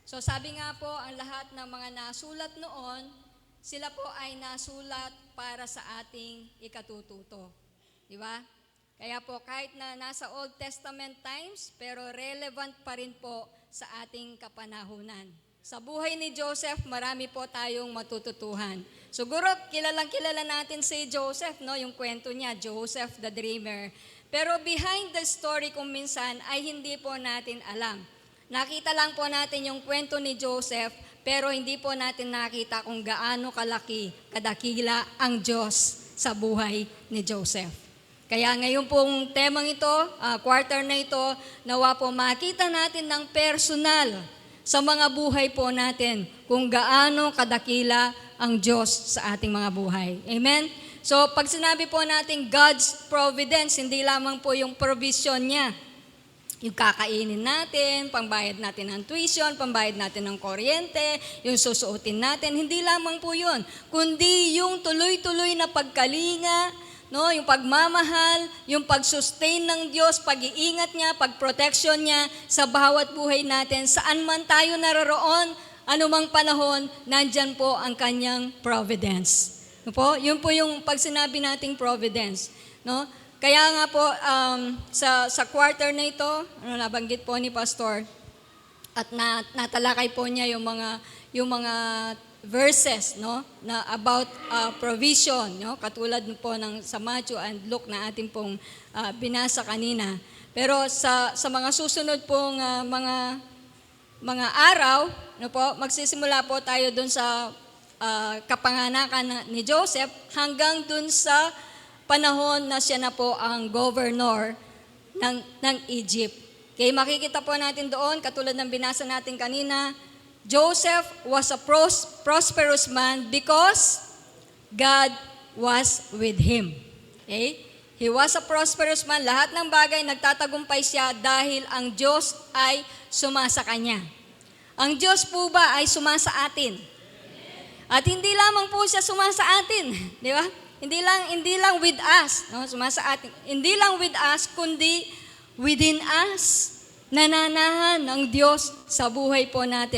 So sabi nga po, ang lahat ng mga nasulat noon, sila po ay nasulat para sa ating ikatututo. Di ba? Kaya po kahit na nasa Old Testament times, pero relevant pa rin po sa ating kapanahunan. Sa buhay ni Joseph, marami po tayong matututuhan. Siguro kilalang-kilala natin si Joseph, no? Yung kwento niya, Joseph the Dreamer. Pero behind the story kung minsan ay hindi po natin alam. Nakita lang po natin yung kwento ni Joseph, pero hindi po natin nakita kung gaano kalaki, kadakila ang Diyos sa buhay ni Joseph. Kaya ngayon pong temang ito, quarter na ito, nawa po makita natin ng personal sa mga buhay po natin kung gaano kadakila ang Diyos sa ating mga buhay. Amen? So pag sinabi po natin God's providence, hindi lamang po yung provision niya. Yung kakainin natin, pambayad natin ng tuition, pambayad natin ng kuryente, yung susuotin natin, hindi lamang po yun. Kundi yung tuloy-tuloy na pagkalinga, no, yung pagmamahal, yung pag-sustain ng Diyos, pag-iingat niya, pag-protection niya sa bawat buhay natin. Saan man tayo naroroon, anumang panahon, nandyan po ang kanyang providence. No po? Yun po yung pag sinabi nating providence. No? Kaya nga po, sa quarter na ito, nabanggit po ni Pastor, at natalakay po niya yung mga verses, no, na about provision, no, katulad po ng sa Matthew and Luke na ating pong binasa kanina. Pero sa mga susunod pong mga araw, no po, magsisimula po tayo dun sa kapanganakan ni Joseph hanggang dun sa panahon na siya na po ang governor ng Egypt. Kaya makikita po natin doon, katulad ng binasa natin kanina, Joseph was a prosperous man because God was with him. Okay? He was a prosperous man. Lahat ng bagay nagtatagumpay siya dahil ang Diyos ay sumasa kanya. Ang Diyos po ba ay sumasa atin? At hindi lamang po siya sumasa atin, di ba? Hindi lang with us, no? Sumasa atin. Hindi lang with us, kundi within us. Nananahan ng Diyos sa buhay po natin.